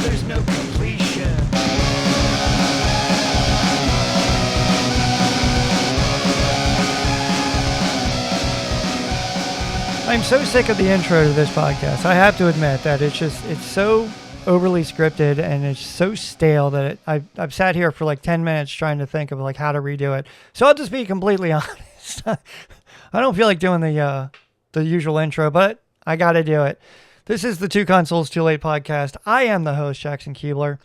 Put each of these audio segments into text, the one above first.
there's no completion. I'm so sick of the intro to this podcast. I have to admit that it's so overly scripted and it's so stale that I've sat here for like 10 minutes trying to think of like how to redo it. So I'll just be completely honest. I don't feel like doing the usual intro, but I got to do it. This is the Two Consoles Too Late podcast. I am the host, Jackson Keebler,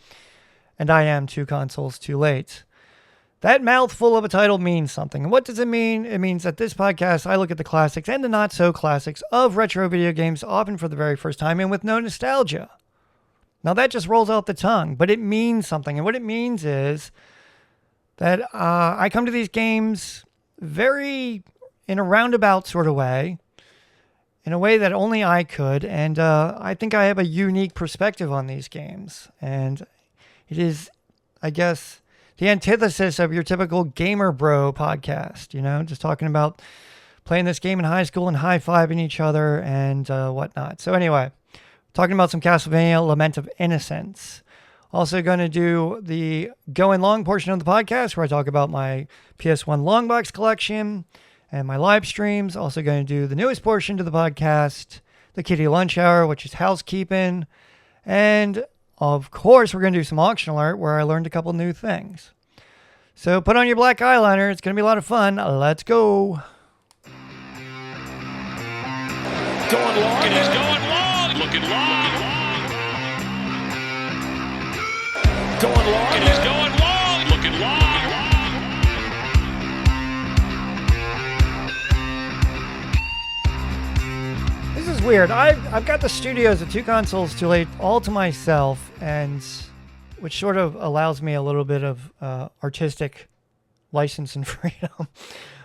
and I am Two Consoles Too Late. That mouthful of a title means something. And what does it mean? It means that this podcast, I look at the classics and the not-so-classics of retro video games, often for the very first time and with no nostalgia. Now, that just rolls off the tongue, but it means something. And what it means is that I come to these games very in a roundabout sort of way, in a way that only I could. And I think I have a unique perspective on these games. And it is, I guess, the antithesis of your typical gamer bro podcast, you know, just talking about playing this game in high school and high-fiving each other and whatnot. So anyway, talking about some Castlevania, Lament of Innocence. Also going to do the Going Long portion of the podcast where I talk about my PS1 long box collection and my live streams. Also going to do the newest portion to the podcast, the Kitty Lunch Hour, which is housekeeping. And of course, we're going to do some auction alert where I learned a couple new things. So put on your black eyeliner. It's going to be a lot of fun. Let's go. Going long. It is going long. Looking long. Going long. It is going long. Looking long. This is weird. I've got the studios at Two Consoles Too Late all to myself, and which sort of allows me a little bit of artistic license and freedom,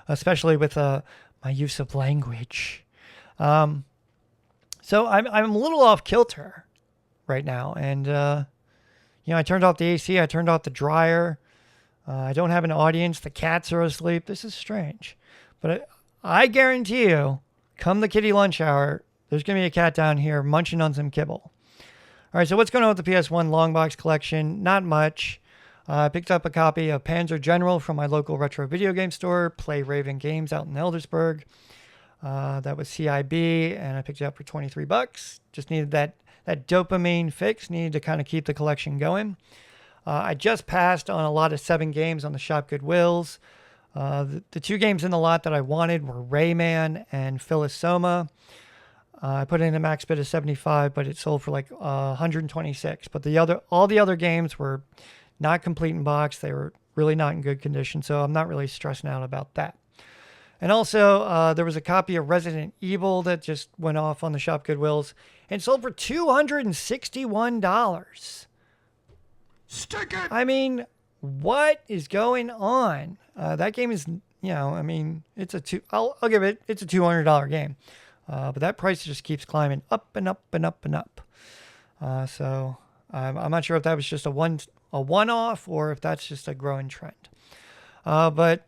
especially with my use of language. So I'm a little off kilter right now, and I turned off the AC, I turned off the dryer. I don't have an audience. The cats are asleep. This is strange, but I guarantee you, come the Kitty Lunch Hour, there's going to be a cat down here munching on some kibble. All right, so what's going on with the PS1 long box collection? Not much. I picked up a copy of Panzer General from my local retro video game store, Play Raven Games out in Eldersburg. That was CIB, and I picked it up for $23. Just needed that dopamine fix, needed to kind of keep the collection going. I just passed on a lot of 7 games on the Shop Goodwills. The 2 games in the lot that I wanted were Rayman and Phyllis Soma. I put in a max bid of 75, but it sold for like 126. But all the other games were not complete in box. They were really not in good condition, so I'm not really stressing out about that. And also, there was a copy of Resident Evil that just went off on the Shop Goodwills and sold for $261. Stick it. I mean, what is going on? That game is, it's I'll give it, it's a $200 game. But that price just keeps climbing up and up and up and up. So I'm not sure if that was just a one-off or if that's just a growing trend. But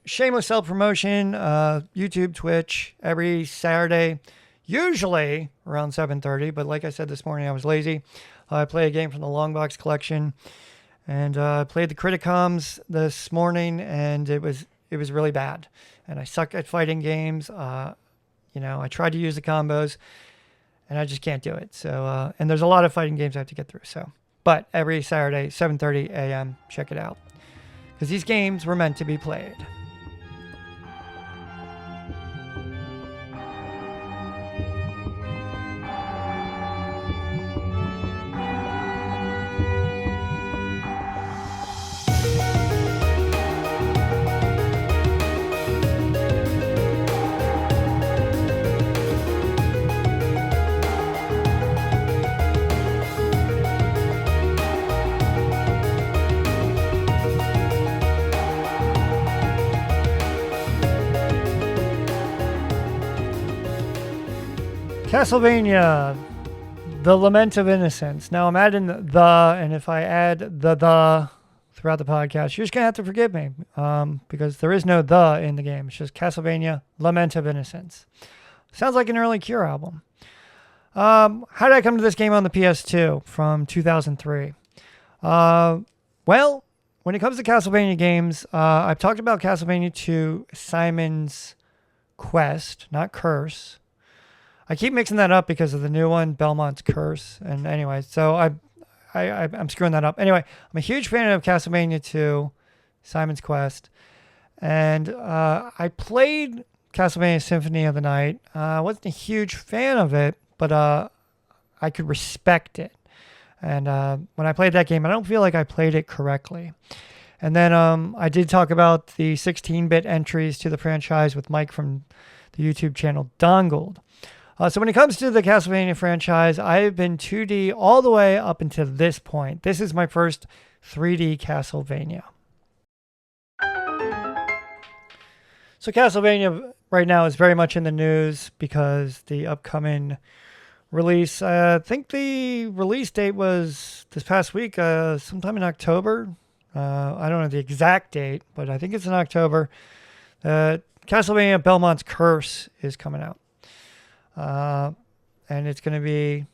shameless self-promotion, YouTube, Twitch, every Saturday, usually around 7:30. But like I said this morning, I was lazy. I play a game from the long box collection, and I played the Criticoms this morning, and it was really bad. And I suck at fighting games. I tried to use the combos, and I just can't do it. So, and there's a lot of fighting games I have to get through. So, but every Saturday, 7:30 a.m., check it out. Because these games were meant to be played. Castlevania, the Lament of Innocence. Now I'm adding the, and if I add the throughout the podcast, you're just going to have to forgive me because there is no the in the game. It's just Castlevania, Lament of Innocence. Sounds like an early Cure album. How did I come to this game on the PS2 from 2003? Well, when it comes to Castlevania games, I've talked about Castlevania 2 Simon's Quest, not Curse. I keep mixing that up because of the new one, Belmont's Curse. And anyway, so I'm screwing that up. Anyway, I'm a huge fan of Castlevania 2 Simon's Quest. And I played Castlevania Symphony of the Night. I wasn't a huge fan of it, but I could respect it. And when I played that game, I don't feel like I played it correctly. And then I did talk about the 16-bit entries to the franchise with Mike from the YouTube channel Dongled. So when it comes to the Castlevania franchise, I've been 2D all the way up until this point. This is my first 3D Castlevania. So Castlevania right now is very much in the news because the upcoming release, I think the release date was this past week, sometime in October. I don't know the exact date, but I think it's in October. Castlevania Belmont's Curse is coming out. And it's going to be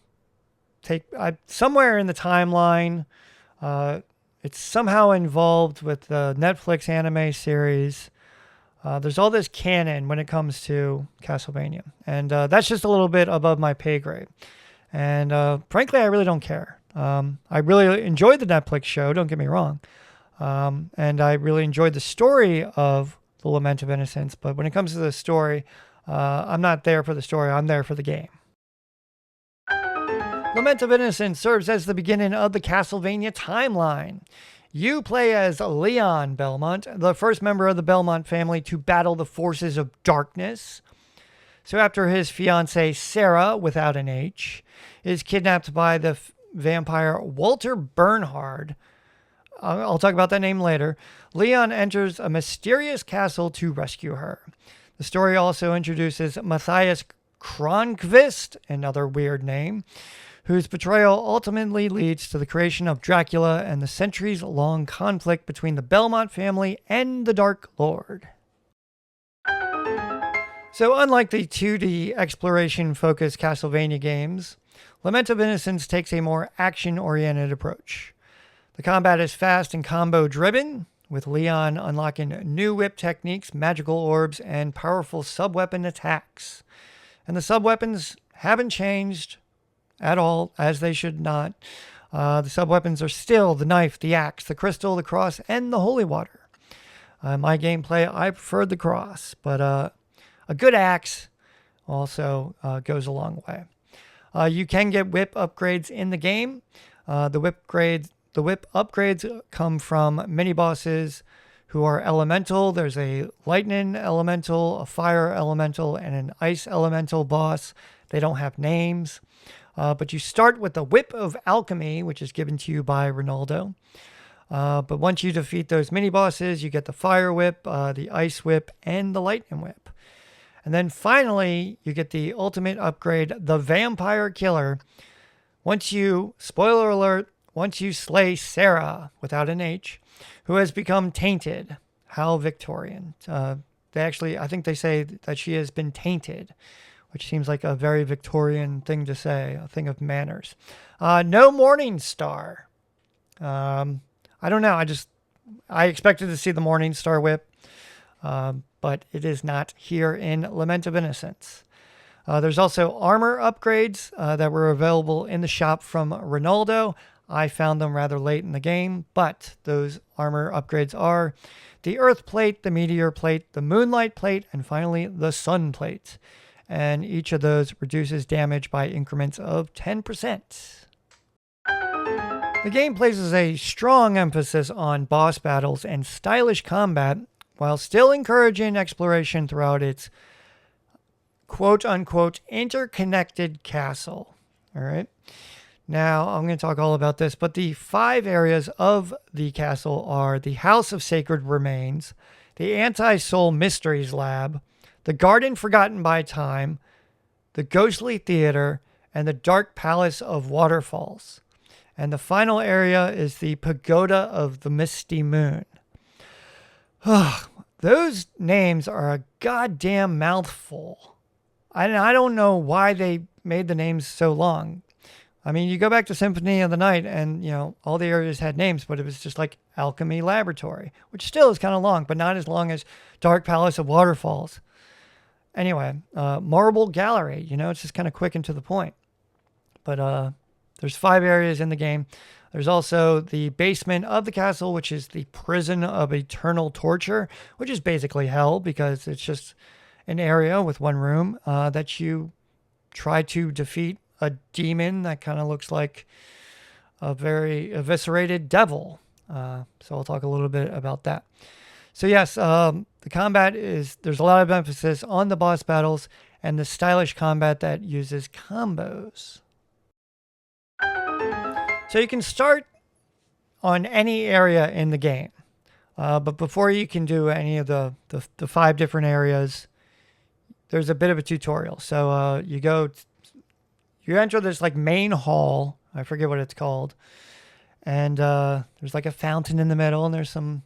somewhere in the timeline. It's somehow involved with the Netflix anime series. There's all this canon when it comes to Castlevania. And that's just a little bit above my pay grade. And frankly, I really don't care. I really enjoyed the Netflix show, don't get me wrong. And I really enjoyed the story of the Lament of Innocence. But when it comes to the story, I'm not there for the story. I'm there for the game. Lament of Innocence serves as the beginning of the Castlevania timeline. You play as Leon Belmont, the first member of the Belmont family to battle the forces of darkness. So after his fiancée, Sarah, without an H, is kidnapped by the vampire Walter Bernhard, I'll talk about that name later, Leon enters a mysterious castle to rescue her. The story also introduces Matthias Kronqvist, another weird name, whose betrayal ultimately leads to the creation of Dracula and the centuries-long conflict between the Belmont family and the Dark Lord. So unlike the 2D exploration-focused Castlevania games, Lament of Innocence takes a more action-oriented approach. The combat is fast and combo-driven, with Leon unlocking new whip techniques, magical orbs, and powerful sub-weapon attacks. And the sub-weapons haven't changed at all, as they should not. The sub-weapons are still the knife, the axe, the crystal, the cross, and the holy water. My gameplay, I preferred the cross, but a good axe also goes a long way. You can get whip upgrades in the game. The whip upgrades come from mini-bosses who are elemental. There's a lightning elemental, a fire elemental, and an ice elemental boss. They don't have names. But you start with the Whip of Alchemy, which is given to you by Ronaldo. But once you defeat those mini-bosses, you get the Fire Whip, the Ice Whip, and the Lightning Whip. And then finally, you get the ultimate upgrade, the Vampire Killer. Once you, spoiler alert, once you slay Sarah, without an H, who has become tainted. How Victorian. I think they say that she has been tainted, which seems like a very Victorian thing to say, a thing of manners. No Morning Star. I don't know. I expected to see the Morning Star whip, but it is not here in Lament of Innocence. There's also armor upgrades that were available in the shop from Ronaldo. I found them rather late in the game, but those armor upgrades are the Earth Plate, the Meteor Plate, the Moonlight Plate, and finally the Sun Plate. And each of those reduces damage by increments of 10%. The game places a strong emphasis on boss battles and stylish combat, while still encouraging exploration throughout its quote-unquote interconnected castle. All right. Now, I'm going to talk all about this, but the 5 areas of the castle are the House of Sacred Remains, the Anti-Soul Mysteries Lab, the Garden Forgotten by Time, the Ghostly Theater, and the Dark Palace of Waterfalls. And the final area is the Pagoda of the Misty Moon. Those names are a goddamn mouthful. I don't know why they made the names so long. I mean, you go back to Symphony of the Night and, all the areas had names, but it was just like Alchemy Laboratory, which still is kind of long, but not as long as Dark Palace of Waterfalls. Anyway, Marble Gallery, it's just kind of quick and to the point. But there's 5 areas in the game. There's also the basement of the castle, which is the prison of eternal torture, which is basically hell because it's just an area with one room that you try to defeat a demon that kind of looks like a very eviscerated devil. So I'll talk a little bit about that. So yes, the combat there's a lot of emphasis on the boss battles and the stylish combat that uses combos. So you can start on any area in the game. But before you can do any of the 5 different areas, there's a bit of a tutorial. So you enter this like main hall. I forget what it's called. And there's like a fountain in the middle, and there's some,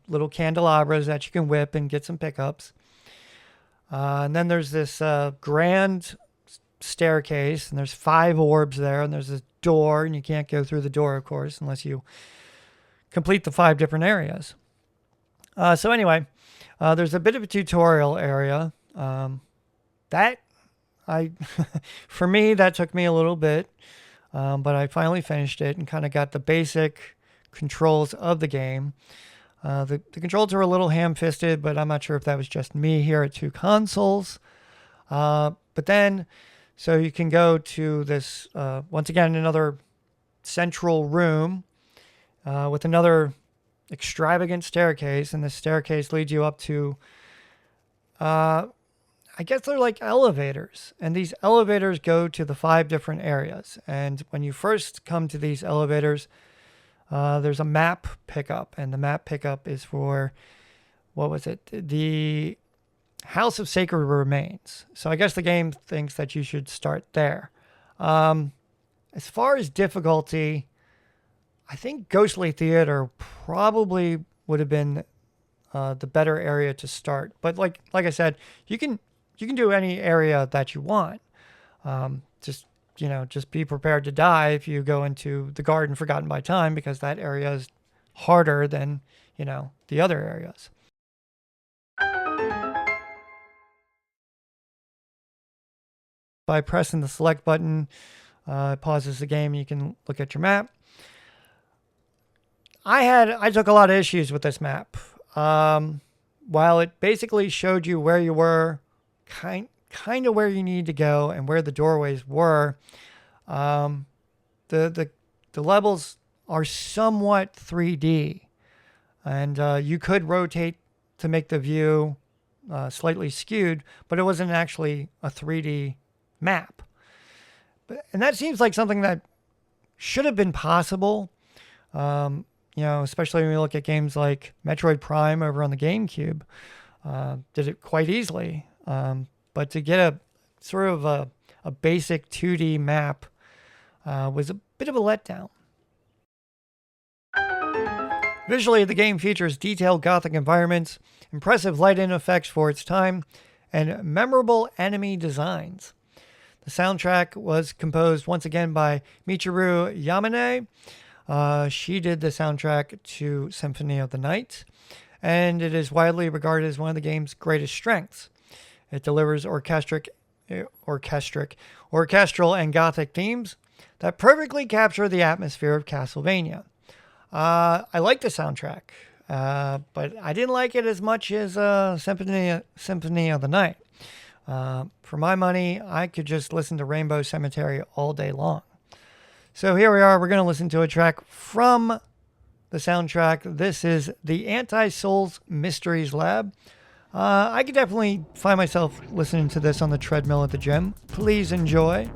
little candelabras that you can whip and get some pickups. And then there's this grand staircase, and there's 5 orbs there, and there's this door, and you can't go through the door, of course, unless you complete the 5 different areas. So anyway, there's a bit of a tutorial area. For me, that took me a little bit, but I finally finished it and kind of got the basic controls of the game. The controls are a little ham-fisted, but I'm not sure if that was just me here at 2 consoles. But then, so you can go to this, once again, another central room with another extravagant staircase, and the staircase leads you up to, I guess they're like elevators, and these elevators go to the 5 different areas. And when you first come to these elevators, there's a map pickup, and the map pickup is for, the House of Sacred Remains. So I guess the game thinks that you should start there. As far as difficulty, I think Ghostly Theater probably would have been the better area to start. But like I said, you can do any area that you want. Just be prepared to die if you go into the Garden Forgotten by Time, because that area is harder than, the other areas. By pressing the select button, it pauses the game, and you can look at your map. I took a lot of issues with this map. While it basically showed you where you were, kind of where you need to go and where the doorways were, the levels are somewhat 3D, and you could rotate to make the view slightly skewed, but it wasn't actually a 3D map. And that seems like something that should have been possible, especially when you look at games like Metroid Prime over on the GameCube. Did it quite easily. But to get a sort of a basic 2D map was a bit of a letdown. Visually, the game features detailed Gothic environments, impressive lighting effects for its time, and memorable enemy designs. The soundtrack was composed once again by Michiru Yamane. She did the soundtrack to Symphony of the Night, and it is widely regarded as one of the game's greatest strengths. It delivers orchestral and Gothic themes that perfectly capture the atmosphere of Castlevania. I like the soundtrack, but I didn't like it as much as Symphony of the Night. For my money, I could just listen to Rainbow Cemetery all day long. So here we are. We're going to listen to a track from the soundtrack. This is the Anti-Souls Mysteries Lab. I could definitely find myself listening to this on the treadmill at the gym. Please enjoy.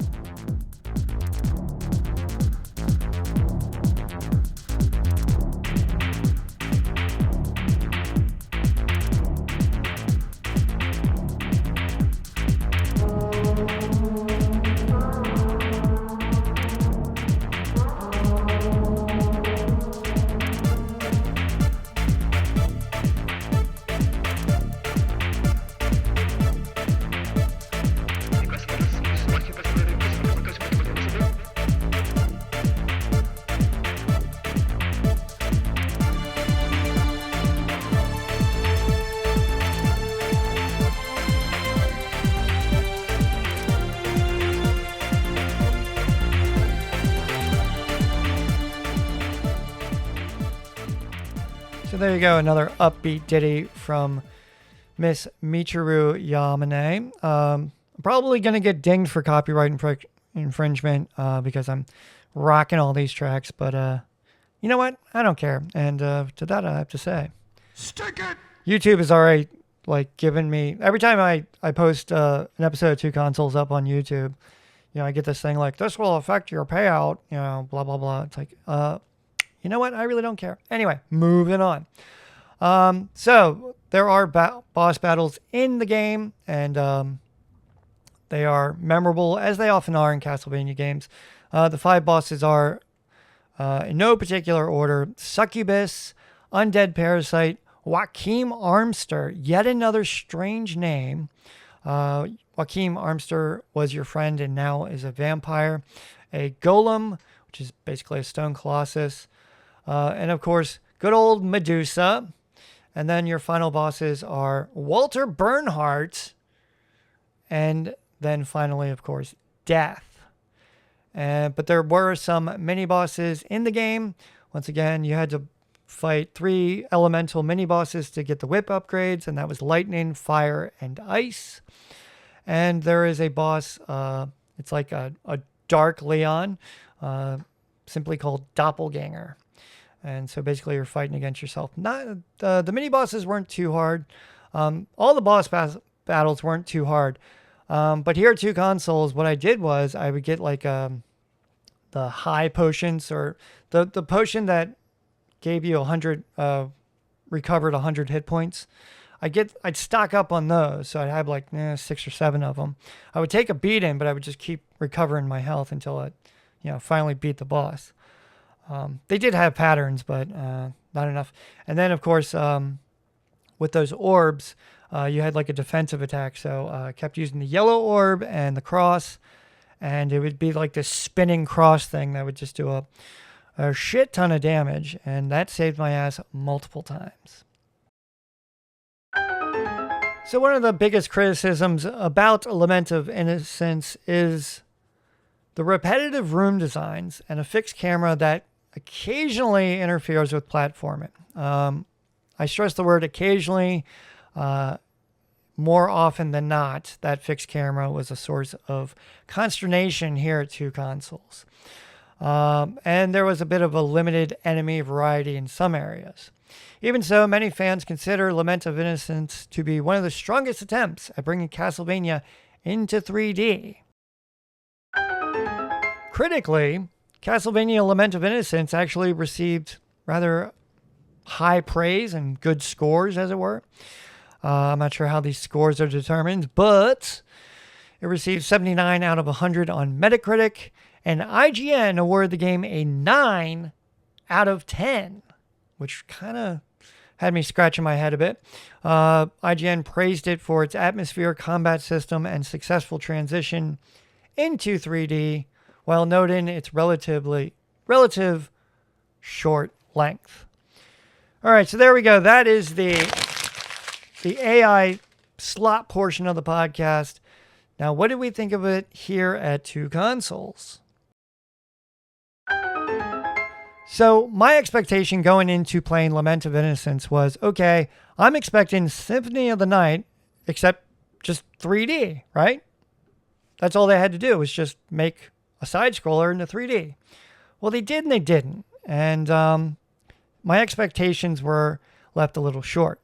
So there you go, another upbeat ditty from Miss Michiru Yamane. I'm probably going to get dinged for copyright infringement because I'm rocking all these tracks, but you know what? I don't care. And to that, I have to say, Stick it! YouTube is already like giving me, every time I post an episode of Two Consoles up on YouTube, you know, I get this thing like, this will affect your payout, you know, blah, blah, blah. It's like, you know what? I really don't care. Anyway, moving on. So there are boss battles in the game, and they are memorable, as they often are in Castlevania games. The 5 bosses are, in no particular order, Succubus, Undead Parasite, Joachim Armster, yet another strange name. Joachim Armster was your friend and now is a vampire. A Golem, which is basically a stone colossus. And of course, good old Medusa. And then your final bosses are Walter Bernhardt. And then finally, of course, Death. But there were some mini bosses in the game. Once again, you had to fight 3 elemental mini bosses to get the whip upgrades, and that was lightning, fire, and ice. And there is a boss, it's like a Dark Leon, simply called Doppelganger. And so basically you're fighting against yourself. Not the mini bosses weren't too hard. All the boss battles weren't too hard. But here at Two Consoles, what I did was I would get like the high potions, or the potion that gave you 100, recovered 100 hit points. I'd stock up on those. So I'd have like 6 or 7 of them. I would take a beating, but I would just keep recovering my health until I, finally beat the boss. They did have patterns, but not enough. And then, of course, with those orbs, you had like a defensive attack. So I kept using the yellow orb and the cross, and it would be like this spinning cross thing that would just do a shit ton of damage, and that saved my ass multiple times. So one of the biggest criticisms about Lament of Innocence is the repetitive room designs and a fixed camera that occasionally interferes with platforming. I stress the word occasionally. More often than not, that fixed camera was a source of consternation here at Two Consoles. And there was a bit of a limited enemy variety in some areas. Even so, many fans consider Lament of Innocence to be one of the strongest attempts at bringing Castlevania into 3D. Critically, Castlevania Lament of Innocence actually received rather high praise and good scores, as it were. I'm not sure how these scores are determined, but it received 79 out of 100 on Metacritic, and IGN awarded the game a 9 out of 10, which kind of had me scratching my head a bit. IGN praised it for its atmosphere, combat system, and successful transition into 3D, while noting its relative short length. All right, so there we go. That is the AI slot portion of the podcast. Now, what did we think of it here at Two Consoles? So my expectation going into playing Lament of Innocence was, okay, I'm expecting Symphony of the Night, except just 3D, right? That's all they had to do was just make a side-scroller into 3D. Well, they did and they didn't. And my expectations were left a little short.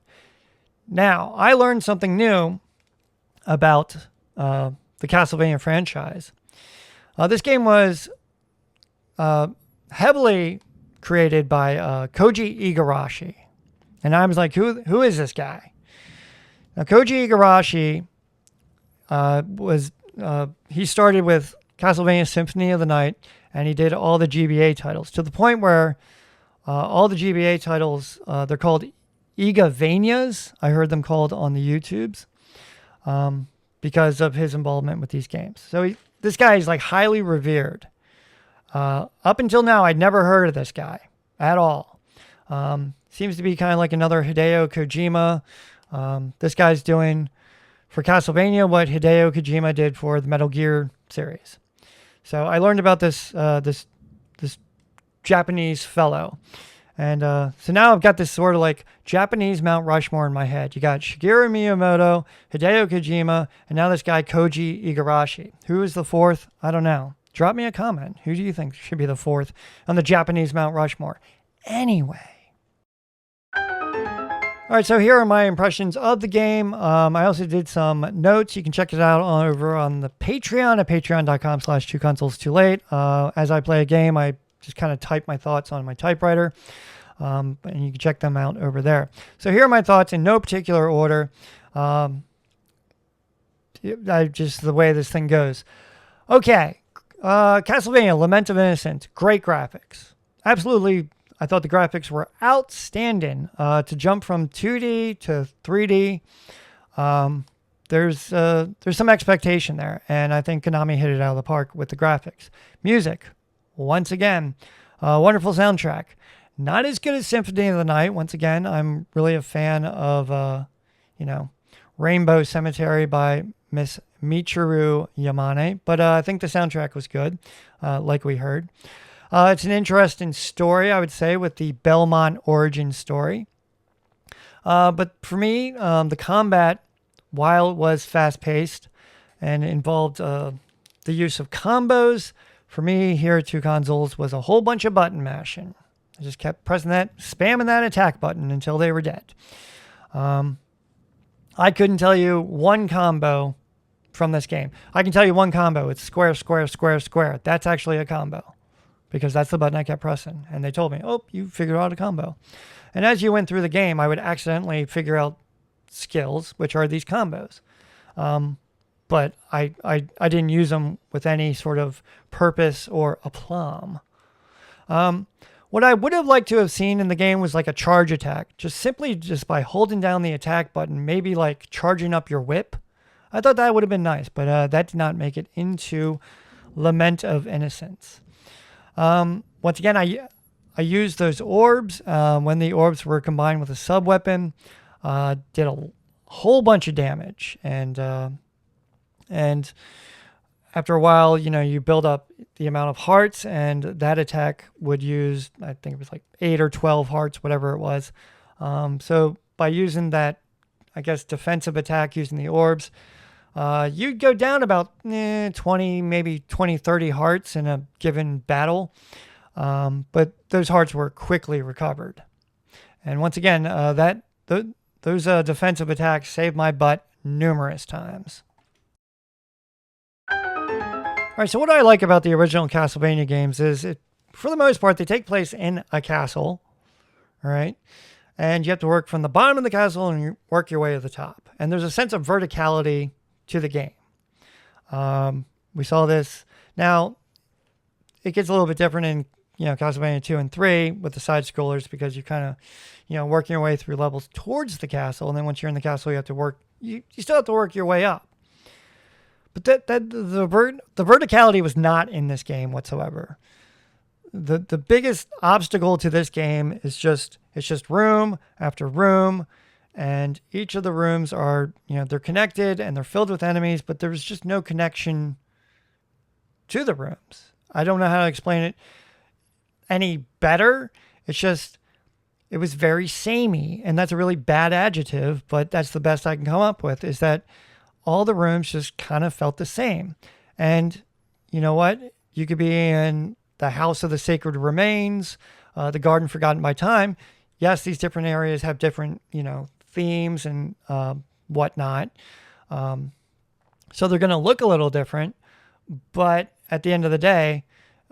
Now, I learned something new about the Castlevania franchise. This game was heavily created by Koji Igarashi. And I was like, who is this guy? Now, Koji Igarashi he started with Castlevania Symphony of the Night, and he did all the GBA titles, to the point where all the GBA titles, they're called Igavanias, I heard them called on the YouTubes, because of his involvement with these games. So this guy is like highly revered. Up until now, I'd never heard of this guy at all. Seems to be kind of like another Hideo Kojima. This guy's doing for Castlevania what Hideo Kojima did for the Metal Gear series. So I learned about this Japanese fellow, And so now I've got this sort of like Japanese Mount Rushmore in my head. You got Shigeru Miyamoto, Hideo Kojima, and now this guy Koji Igarashi. Who is the fourth? I don't know. Drop me a comment. Who do you think should be the fourth on the Japanese Mount Rushmore? Anyway. All right, so here are my impressions of the game. I also did some notes. You can check it out over on the Patreon at patreon.com/2consoles2late. As I play a game, I just kind of type my thoughts on my typewriter, and you can check them out over there. So here are my thoughts in no particular order. Just the way this thing goes. Okay, Castlevania, Lament of Innocence, great graphics. Absolutely, I thought the graphics were outstanding. To jump from 2D to 3D, there's some expectation there, and I think Konami hit it out of the park with the graphics. Music. Once again, wonderful soundtrack. Not as good as Symphony of the Night. Once again, I'm really a fan of, Rainbow Cemetery by Miss Michiru Yamane. But I think the soundtrack was good, like we heard. It's an interesting story, I would say, with the Belmont origin story. But for me, the combat, while it was fast-paced and involved the use of combos, for me, here at Two Consoles, was a whole bunch of button mashing. I just kept pressing that, spamming that attack button until they were dead. I couldn't tell you one combo from this game. I can tell you one combo. It's square, square, square, square. That's actually a combo because that's the button I kept pressing. And they told me, oh, you figured out a combo. And as you went through the game, I would accidentally figure out skills, which are these combos. But I didn't use them with any sort of purpose or aplomb. What I would have liked to have seen in the game was like a charge attack, just by holding down the attack button, maybe like charging up your whip. I thought that would have been nice, but that did not make it into Lament of Innocence. Once again, I used those orbs when the orbs were combined with a sub-weapon, did a whole bunch of damage, and after a while, you build up the amount of hearts, and that attack would use, I think it was like 8 or 12 hearts, whatever it was. So by using that, I guess, defensive attack using the orbs, you'd go down about 20, maybe 20, 30 hearts in a given battle. But those hearts were quickly recovered. And once again, those defensive attacks saved my butt numerous times. All right, so what I like about the original Castlevania games is, for the most part, they take place in a castle, all right? And you have to work from the bottom of the castle and you work your way to the top. And there's a sense of verticality to the game. We saw this. Now, it gets a little bit different in Castlevania 2 and 3 with the side scrollers because you kind of, working your way through levels towards the castle. And then once you're in the castle, you have to work, you still have to work your way up. But the verticality was not in this game whatsoever. The biggest obstacle to this game is it's just room after room, and each of the rooms are, they're connected and they're filled with enemies, but there's just no connection to the rooms. I don't know how to explain it any better. It was very samey, and that's a really bad adjective, but that's the best I can come up with, is that all the rooms just kind of felt the same. And you know what? You could be in the House of the Sacred Remains, the Garden Forgotten by Time. Yes, these different areas have different, themes and whatnot. So they're going to look a little different. But at the end of the day,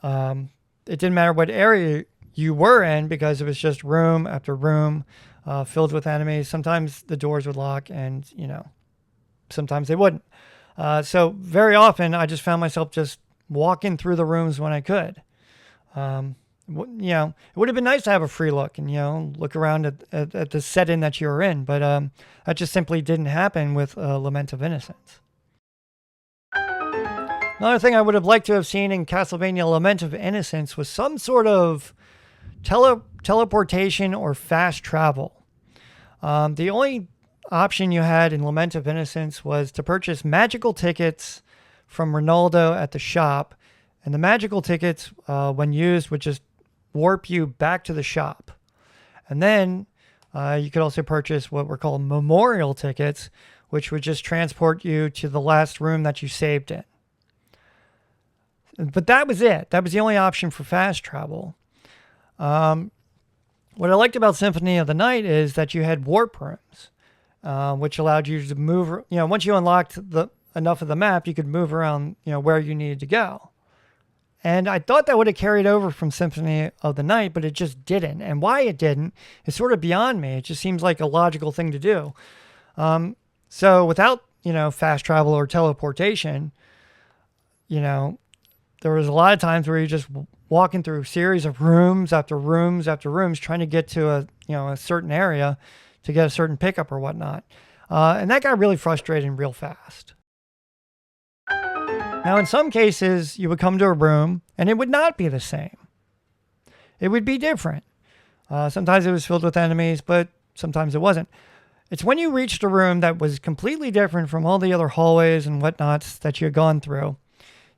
it didn't matter what area you were in because it was just room after room filled with enemies. Sometimes the doors would lock and, sometimes they wouldn't. So very often I just found myself just walking through the rooms when I could. It would have been nice to have a free look and, look around at the setting that you were in. But that just simply didn't happen with Lament of Innocence. Another thing I would have liked to have seen in Castlevania Lament of Innocence was some sort of teleportation or fast travel. The only option you had in Lament of Innocence was to purchase magical tickets from Ronaldo at the shop, and the magical tickets, when used, would just warp you back to the shop. And then you could also purchase what were called memorial tickets, which would just transport you to the last room that you saved in. But that was it. That was the only option for fast travel. What I liked about Symphony of the Night is that you had warp rooms, which allowed you to move. Once you unlocked enough of the map, you could move around, where you needed to go. And I thought that would have carried over from Symphony of the Night, but it just didn't. And why it didn't is sort of beyond me. It just seems like a logical thing to do. So without, fast travel or teleportation, there was a lot of times where you're just walking through a series of rooms after rooms after rooms, trying to get to a certain area to get a certain pickup or whatnot. And that got really frustrating real fast. Now, in some cases, you would come to a room and it would not be the same. It would be different. Sometimes it was filled with enemies, but sometimes it wasn't. It's when you reached a room that was completely different from all the other hallways and whatnots that you had gone through,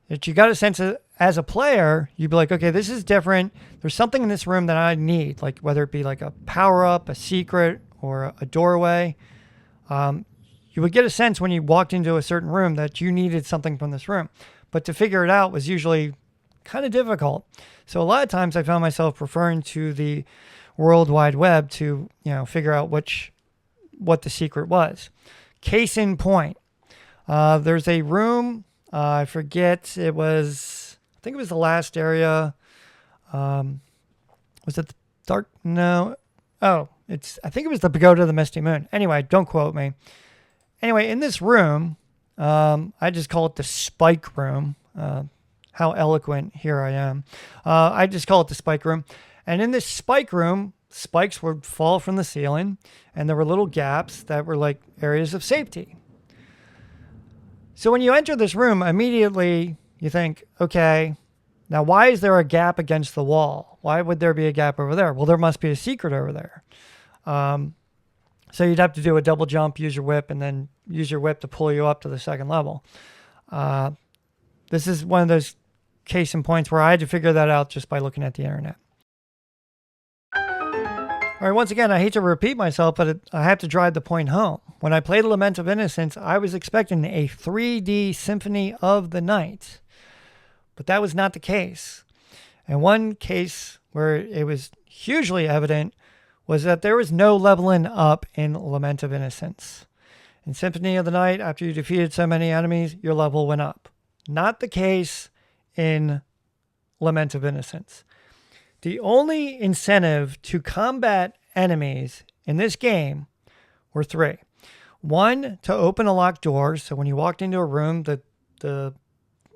that you got a sense of, as a player, you'd be like, okay, this is different. There's something in this room that I need, like whether it be like a power-up, a secret, or a doorway. You would get a sense when you walked into a certain room that you needed something from this room. But to figure it out was usually kind of difficult. So a lot of times I found myself referring to the World Wide Web to, figure out what the secret was. Case in point, there's a room, I forget, I think it was the last area. Was it the dark? No. Oh, I think it was the Pagoda of the Misty Moon. Anyway, don't quote me. Anyway, in this room, I just call it the spike room. How eloquent here I am. I just call it the spike room. And in this spike room, spikes would fall from the ceiling, and there were little gaps that were like areas of safety. So when you enter this room, immediately you think, okay, now why is there a gap against the wall? Why would there be a gap over there? Well, there must be a secret over there. So you'd have to do a double jump, use your whip, and then use your whip to pull you up to the second level. This is one of those case in points where I had to figure that out just by looking at the internet. All right, once again, I hate to repeat myself, but I have to drive the point home. When I played Lament of Innocence, I was expecting a 3D Symphony of the Night, but that was not the case. And one case where it was hugely evident was that there was no leveling up in Lament of Innocence. In Symphony of the Night, after you defeated so many enemies, your level went up. Not the case in Lament of Innocence. The only incentive to combat enemies in this game were three. One, to open a locked door. So when you walked into a room,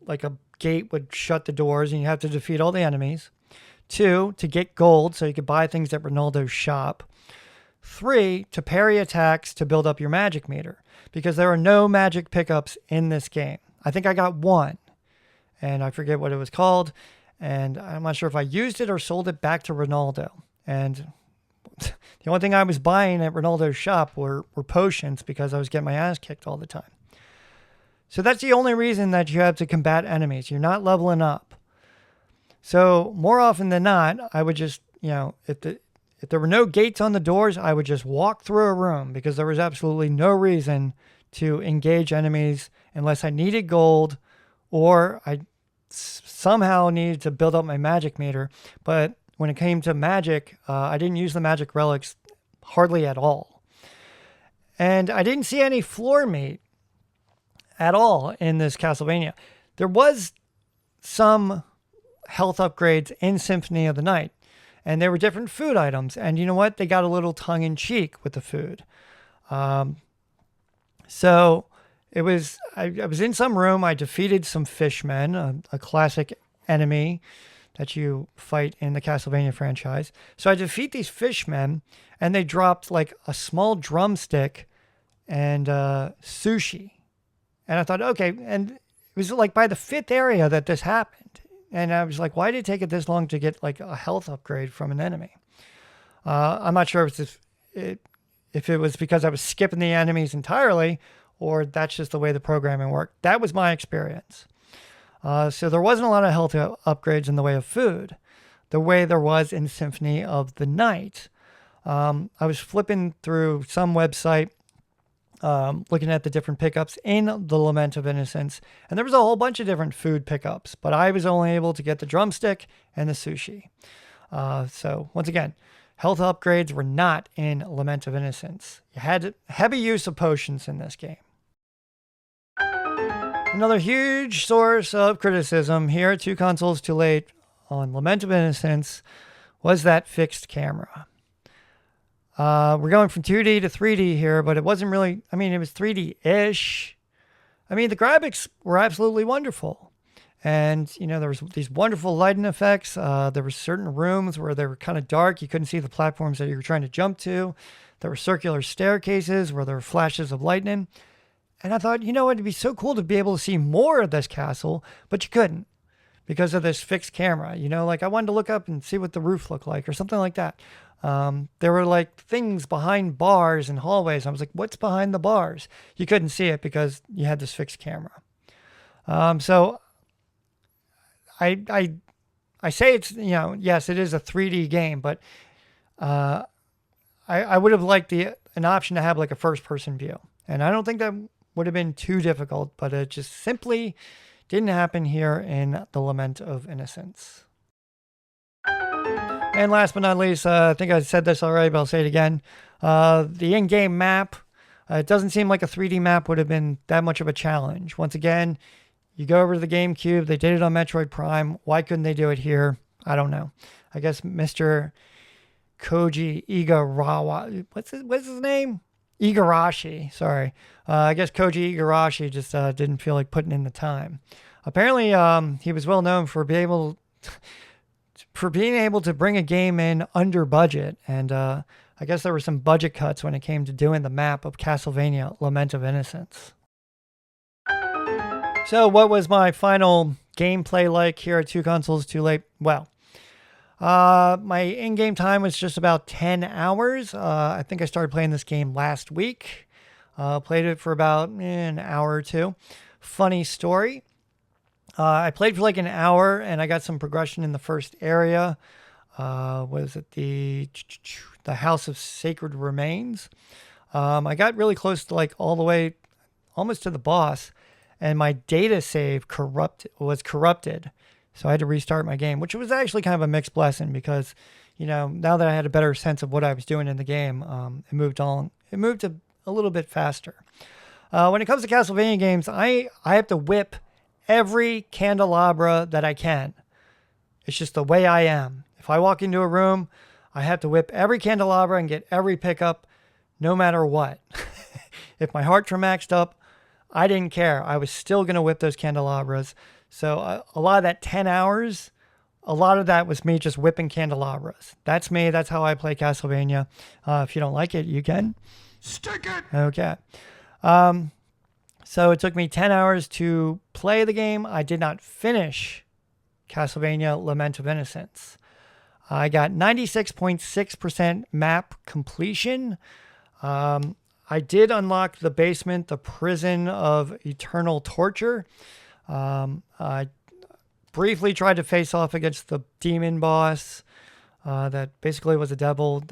like a gate would shut the doors and you have to defeat all the enemies. Two, to get gold so you could buy things at Ronaldo's shop. Three, to parry attacks to build up your magic meter, because there are no magic pickups in this game. I think I got one, and I forget what it was called, and I'm not sure if I used it or sold it back to Ronaldo. And the only thing I was buying at Ronaldo's shop were potions, because I was getting my ass kicked all the time. So that's the only reason that you have to combat enemies. You're not leveling up. So more often than not, I would just, if there were no gates on the doors, I would just walk through a room, because there was absolutely no reason to engage enemies unless I needed gold or I somehow needed to build up my magic meter. But when it came to magic, I didn't use the magic relics hardly at all. And I didn't see any floor meat at all in this Castlevania. There was some health upgrades in Symphony of the Night, and there were different food items, and you know what, they got a little tongue-in-cheek with the food. So it was, I was in some room, I defeated some fishmen, a classic enemy that you fight in the Castlevania franchise. So I defeat these fishmen, and they dropped like a small drumstick and sushi. And I thought, okay, and it was like by the fifth area that this happened. And I was like, why did it take it this long to get like a health upgrade from an enemy? I'm not sure if it was because I was skipping the enemies entirely, or that's just the way the programming worked. That was my experience. So there wasn't a lot of health upgrades in the way of food, the way there was in Symphony of the Night. I was flipping through some website, looking at the different pickups in the Lament of Innocence, and there was a whole bunch of different food pickups, but I was only able to get the drumstick and the sushi. So once again, health upgrades were not in Lament of Innocence. You had heavy use of potions in this game. Another huge source of criticism here at Two Consoles Too Late on Lament of Innocence was that fixed camera. We're going from 2D to 3D here, but it wasn't really, it was 3D-ish. The graphics were absolutely wonderful. And, there was these wonderful lighting effects. There were certain rooms where they were kind of dark. You couldn't see the platforms that you were trying to jump to. There were circular staircases where there were flashes of lightning. And I thought, it'd be so cool to be able to see more of this castle, but you couldn't because of this fixed camera. I wanted to look up and see what the roof looked like or something like that. There were like things behind bars and hallways. I was like, what's behind the bars? You couldn't see it because you had this fixed camera. So I say it's, yes, it is a 3D game, but I would have liked an option to have like a first person view. And I don't think that would have been too difficult, but it just simply didn't happen here in the Lament of Innocence. And last but not least, I think I said this already, but I'll say it again. The in-game map, it doesn't seem like a 3D map would have been that much of a challenge. Once again, you go over to the GameCube. They did it on Metroid Prime. Why couldn't they do it here? I don't know. I guess Mr. Koji Igarawa, what's his name? Igarashi, sorry. I guess Koji Igarashi just didn't feel like putting in the time. Apparently, he was well known for being able to bring a game in under budget, and I guess there were some budget cuts when it came to doing the map of Castlevania Lament of Innocence. So what was my final gameplay like here at Two Consoles Too Late? Well, my in-game time was just about 10 hours. I think I started playing this game last week. Played it for about an hour or two. Funny story. I played for like an hour and I got some progression in the first area. Was it the House of Sacred Remains? I got really close to like all the way almost to the boss, and my data save was corrupted. So I had to restart my game, which was actually kind of a mixed blessing because, now that I had a better sense of what I was doing in the game, it moved a little bit faster. When it comes to Castlevania games, I have to whip every candelabra that I can. It's just the way I am. If I walk into a room, I have to whip every candelabra and get every pickup, no matter what. If my hearts were maxed up, I didn't care. I was still going to whip those candelabras. So a lot of that 10 hours, a lot of that was me just whipping candelabras. That's me. That's how I play Castlevania. If you don't like it, you can stick it. Okay. So it took me 10 hours to play the game. I did not finish Castlevania Lament of Innocence. I got 96.6% map completion. I did unlock the basement, the prison of eternal torture. I briefly tried to face off against the demon boss that basically was a devil.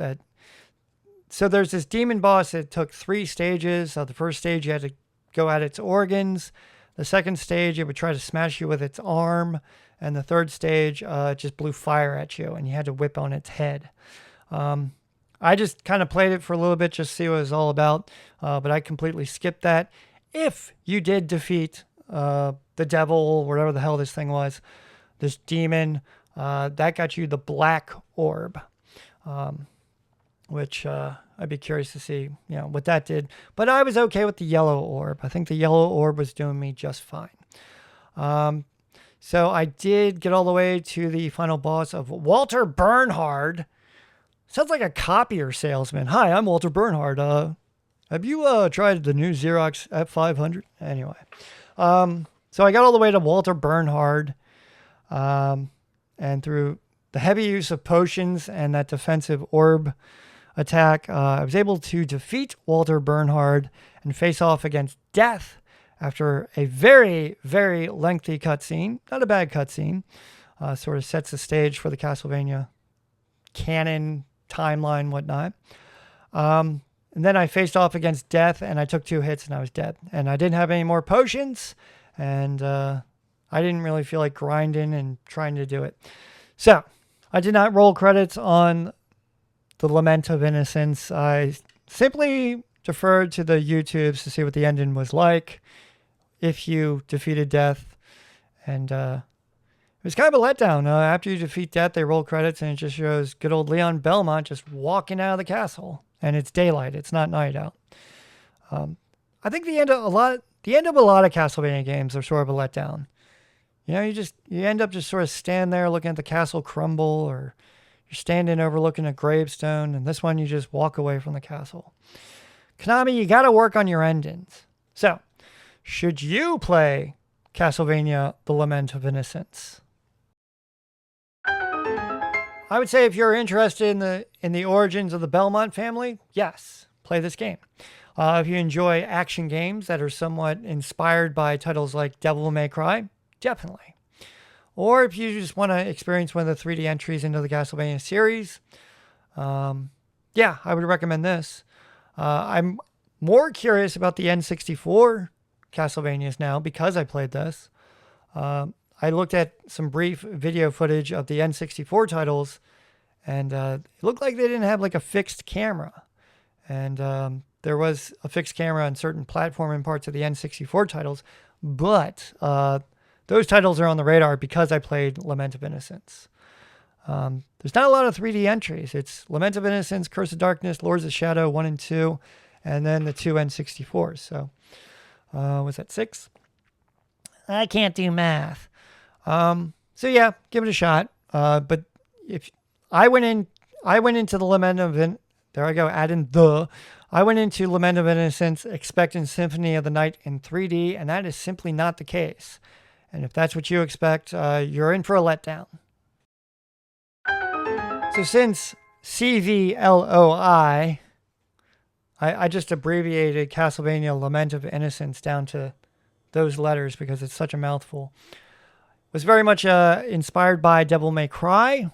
So there's this demon boss. It took 3 stages. The first stage, you had to go at its organs. The second stage, it would try to smash you with its arm. And the third stage, it just blew fire at you, and you had to whip on its head. I just kind of played it for a little bit just to see what it was all about, but I completely skipped that. If you did defeat the devil, whatever the hell this thing was, this demon, that got you the black orb, which I'd be curious to see, what that did. But I was okay with the yellow orb. I think the yellow orb was doing me just fine. So I did get all the way to the final boss of Walter Bernhard. Sounds like a copier salesman. Hi, I'm Walter Bernhard. Have you tried the new Xerox F500? Anyway. So I got all the way to Walter Bernhard. And through the heavy use of potions and that defensive orb attack, I was able to defeat Walter Bernhard and face off against Death after a very, very lengthy cutscene. Not a bad cutscene. Sort of sets the stage for the Castlevania canon timeline, whatnot. And then I faced off against death, and I took 2 hits, and I was dead. And I didn't have any more potions, and I didn't really feel like grinding and trying to do it. So I did not roll credits on the Lament of Innocence. I simply deferred to the YouTubes to see what the ending was like if you defeated death. And it was kind of a letdown. After you defeat death, they roll credits, and it just shows good old Leon Belmont just walking out of the castle. And it's daylight. It's not night out. I think the end of a lot of Castlevania games are sort of a letdown. You know, you end up just sort of standing there looking at the castle crumble, or you're standing overlooking a gravestone, and this one you just walk away from the castle. Konami, you got to work on your endings. So, should you play Castlevania: The Lament of Innocence? I would say if you're interested in the origins of the Belmont family, yes, play this game. If you enjoy action games that are somewhat inspired by titles like Devil May Cry, definitely. Or if you just want to experience one of the 3D entries into the Castlevania series, yeah, I would recommend this. I'm more curious about the N64 Castlevanias now because I played this. I looked at some brief video footage of the N64 titles, and it looked like they didn't have like a fixed camera. And there was a fixed camera on certain platforming parts of the N64 titles, but those titles are on the radar because I played Lament of Innocence. There's not a lot of 3D entries. It's Lament of Innocence, Curse of Darkness, Lords of Shadow 1 and 2, and then the 2 N64s. So, was that 6? I can't do math. So yeah, give it a shot. But if I went into the Lament of there I go, add in the. I went into Lament of Innocence expecting Symphony of the Night in 3D, and that is simply not the case. And if that's what you expect, you're in for a letdown. So since CVLOI, I just abbreviated Castlevania Lament of Innocence down to those letters because it's such a mouthful. Was very much inspired by Devil May Cry.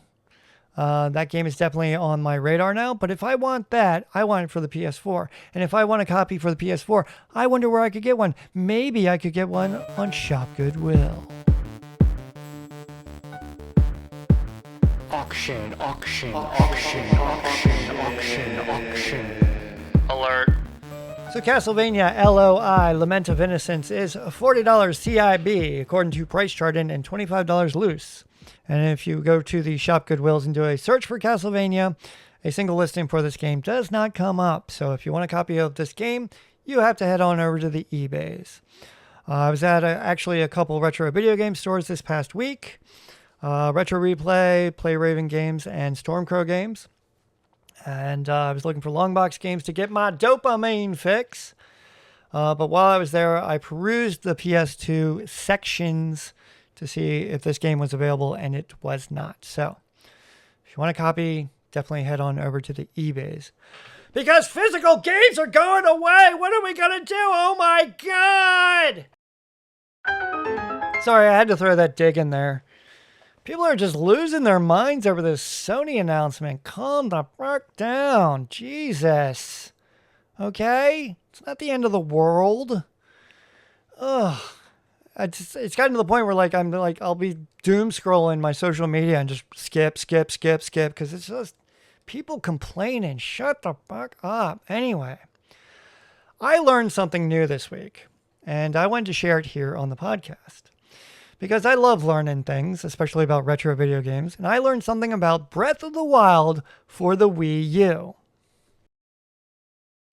That game is definitely on my radar now. But if I want that, I want it for the PS4. And if I want a copy for the PS4, I wonder where I could get one. Maybe I could get one on Shop Goodwill. Auction. Alert. So Castlevania LOI, Lament of Innocence, is $40 CIB, according to Price Charting, and $25 loose. And if you go to the Shop Goodwills and do a search for Castlevania, a single listing for this game does not come up. So if you want a copy of this game, you have to head on over to the eBays. I was at actually a couple retro video game stores this past week. Retro Replay, Play Raven Games, and Stormcrow Games. And I was looking for long box games to get my dopamine fix. But while I was there, I perused the PS2 sections to see if this game was available, and it was not. So if you want a copy, definitely head on over to the eBays. Because physical games are going away! What are we going to do? Oh my God! Sorry, I had to throw that dig in there. People are just losing their minds over this Sony announcement. Calm the fuck down. Jesus. Okay? It's not the end of the world. Ugh. It's gotten to the point where I'll be doom scrolling my social media and just skip, because it's just people complaining. Shut the fuck up. Anyway, I learned something new this week, and I wanted to share it here on the podcast. Because I love learning things, especially about retro video games, and I learned something about Breath of the Wild for the Wii U.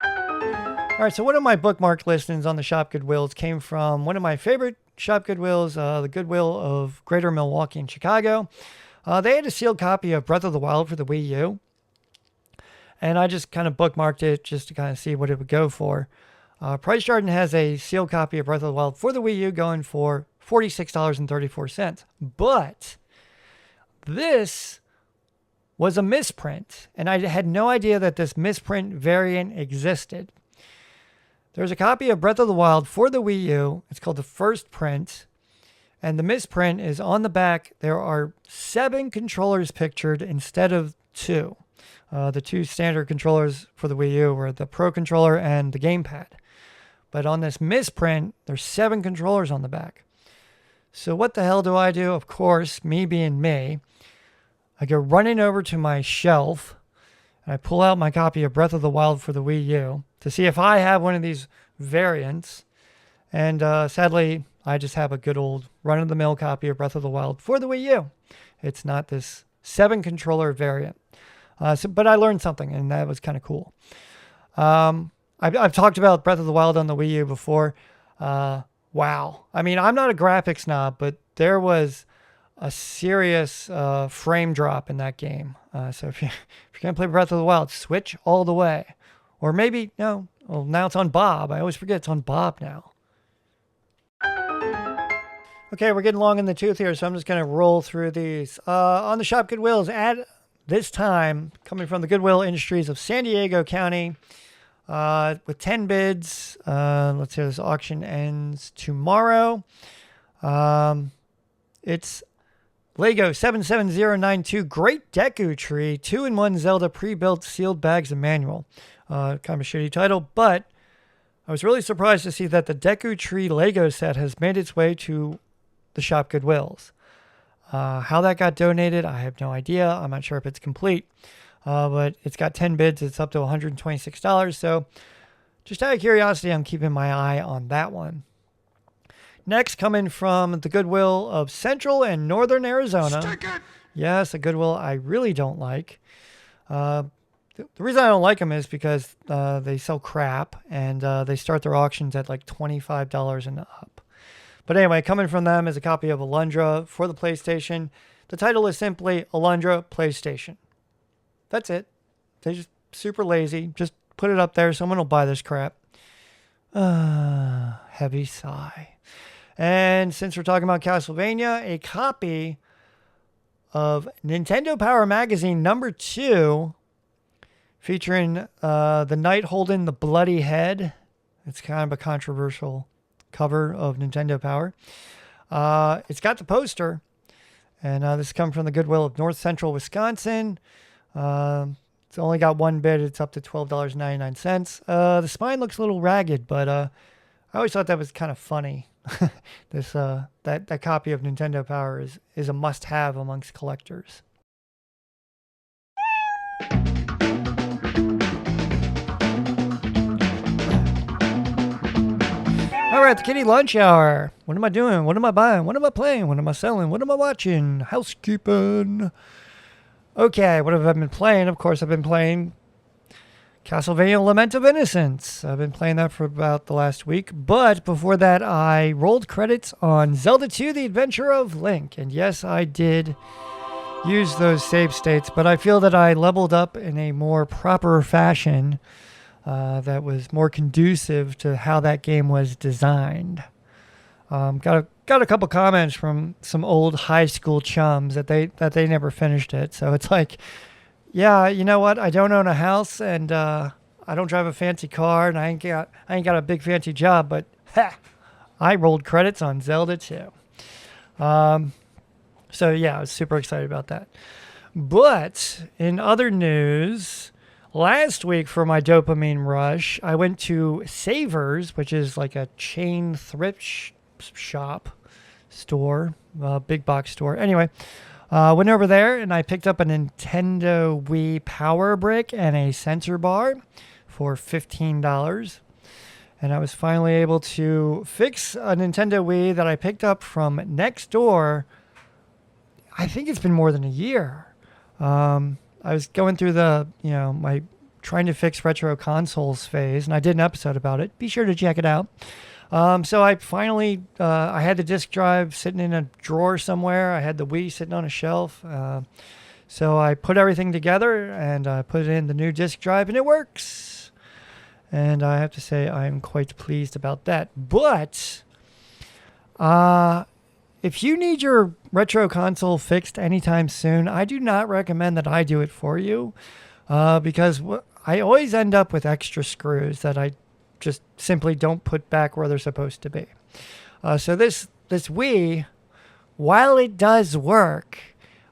All right, so one of my bookmarked listings on the Shop Goodwills came from one of my favorite Shop Goodwills, the Goodwill of Greater Milwaukee in Chicago. They had a sealed copy of Breath of the Wild for the Wii U, and I just kind of bookmarked it just to kind of see what it would go for. Price Charting has a sealed copy of Breath of the Wild for the Wii U going for $46.34. But this was a misprint, and I had no idea that this misprint variant existed. There's a copy of Breath of the Wild for the Wii U. It's called the First Print, and the misprint is on the back. There are 7 controllers pictured instead of 2. The two standard controllers for the Wii U were the Pro Controller and the gamepad. But on this misprint, there's 7 controllers on the back. So what the hell do? Of course, me being me, I go running over to my shelf and I pull out my copy of Breath of the Wild for the Wii U to see if I have one of these variants. And sadly, I just have a good old run-of-the-mill copy of Breath of the Wild for the Wii U. It's not this 7-controller variant. But I learned something, and that was kind of cool. I've talked about Breath of the Wild on the Wii U before. Wow. I mean, I'm not a graphics snob, but there was a serious frame drop in that game. So if you're going to play Breath of the Wild, switch all the way. Or maybe, no, well, now it's on Bob. I always forget it's on Bob now. Okay, we're getting long in the tooth here, so I'm just going to roll through these. On the shop Goodwill's at this time, coming from the Goodwill Industries of San Diego County, with 10 bids. Let's see, this auction ends tomorrow. It's Lego 77092 Great Deku Tree 2-in-1 Zelda pre-built sealed bags and manual. Kind of a shitty title, but I was really surprised to see that the Deku Tree Lego set has made its way to the shop Goodwill's. How that got donated, I have no idea. I'm not sure if it's complete, but it's got 10 bids. It's up to $126. So just out of curiosity, I'm keeping my eye on that one. Next, coming from the Goodwill of Central and Northern Arizona. Yes, a Goodwill I really don't like. The reason I don't like them is because they sell crap, and they start their auctions at like $25 and up. But anyway, coming from them is a copy of Alundra for the PlayStation. The title is simply Alundra PlayStation. That's it. They're just super lazy. Just put it up there. Someone will buy this crap. Heavy sigh. And since we're talking about Castlevania, a copy of Nintendo Power Magazine number 2, featuring the knight holding the bloody head. It's kind of a controversial cover of Nintendo Power. It's got the poster, and this comes from the Goodwill of North Central Wisconsin. It's only got one bid. It's up to $12.99. The spine looks a little ragged, but I always thought that was kind of funny. That copy of Nintendo Power is a must-have amongst collectors. All right, the kitty lunch hour. What am I doing? What am I buying? What am I playing? What am I selling? What am I watching? Housekeeping. Okay, what have I been playing? Of course, I've been playing Castlevania Lament of Innocence. I've been playing that for about the last week. But before that, I rolled credits on Zelda 2, The Adventure of Link. And yes, I did use those save states, but I feel that I leveled up in a more proper fashion that was more conducive to how that game was designed. Got a couple comments from some old high school chums that they never finished it. So it's like, yeah, you know what? I don't own a house, and I don't drive a fancy car, and I ain't got a big fancy job, but I rolled credits on Zelda 2. So yeah, I was super excited about that. But in other news, last week for my dopamine rush, I went to Savers, which is like a chain thrift shop store, big box store. Anyway, went over there and I picked up a Nintendo Wii Power Brick and a sensor bar for $15. And I was finally able to fix a Nintendo Wii that I picked up from next door. I think it's been more than a year. I was going through my trying to fix retro consoles phase, and I did an episode about it. Be sure to check it out. So I finally, I had the disc drive sitting in a drawer somewhere. I had the Wii sitting on a shelf. So I put everything together and I put it in the new disc drive, and it works. And I have to say I am quite pleased about that. But if you need your retro console fixed anytime soon, I do not recommend that I do it for you, because I always end up with extra screws that I just simply don't put back where they're supposed to be. So this Wii, while it does work,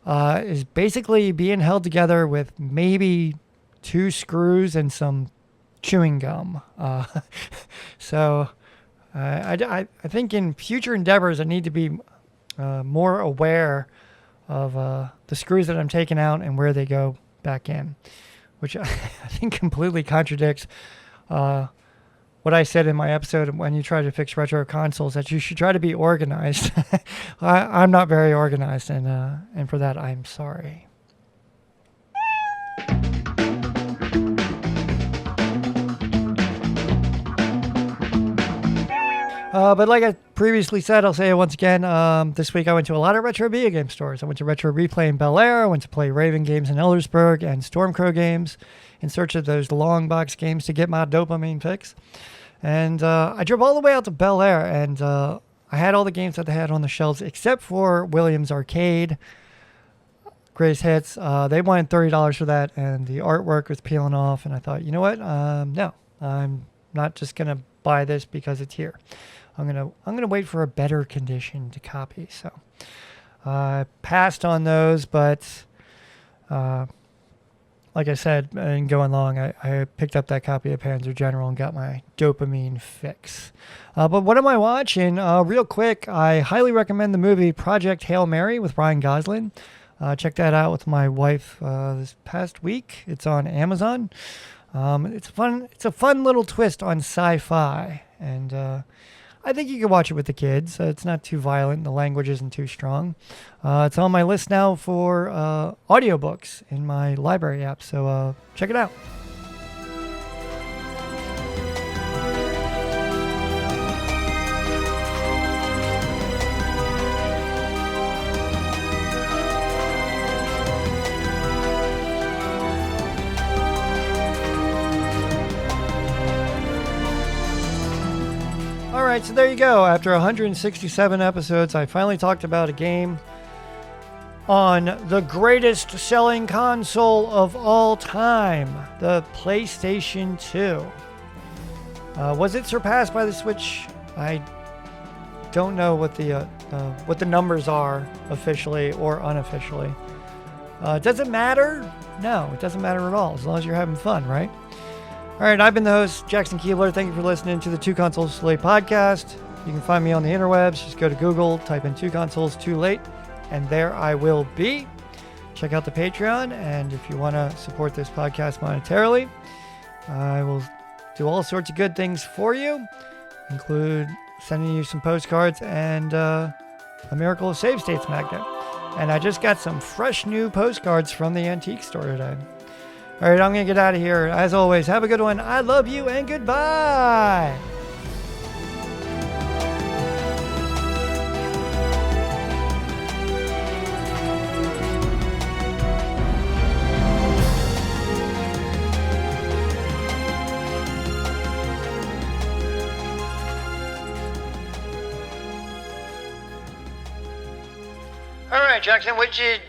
is basically being held together with maybe 2 screws and some chewing gum. So I think in future endeavors, I need to be more aware of the screws that I'm taking out and where they go back in, which I think completely contradicts what I said in my episode when you try to fix retro consoles, that you should try to be organized. I'm not very organized, and for that, I'm sorry. But like I previously said, I'll say it once again. This week I went to a lot of retro video game stores. I went to Retro Replay in Bel Air. I went to Play Raven Games in Eldersburg and Stormcrow Games in search of those long box games to get my dopamine fix. And I drove all the way out to Bel Air, and I had all the games that they had on the shelves except for Williams Arcade. Greatest Hits. They wanted $30 for that, and the artwork was peeling off. And I thought, you know what? No, I'm not just gonna buy this because it's here. I'm gonna wait for a better condition to copy. So I passed on those, but like I said, and going along, I picked up that copy of Panzer General and got my dopamine fix. But what am I watching? Real quick, I highly recommend the movie Project Hail Mary with Ryan Gosling. Check that out with my wife this past week. It's on Amazon. It's a fun little twist on sci-fi, and I think you can watch it with the kids. It's not too violent. The language isn't too strong. It's on my list now for audiobooks in my library app, so check it out. All right, so there you go. After 167 episodes, I finally talked about a game on the greatest selling console of all time, the PlayStation 2. Was it surpassed by the Switch? I don't know what the numbers are officially or unofficially. Does it matter? No, it doesn't matter at all, as long as you're having fun, right? All right, I've been the host, Jackson Keebler. Thank you for listening to the Two Consoles Too Late podcast. You can find me on the interwebs. Just go to Google, type in Two Consoles Too Late, and there I will be. Check out the Patreon, and if you want to support this podcast monetarily, I will do all sorts of good things for you, include sending you some postcards and a Miracle of Save States magnet. And I just got some fresh new postcards from the antique store today. All right, I'm going to get out of here. As always, have a good one. I love you, and goodbye. All right, Jackson, what did?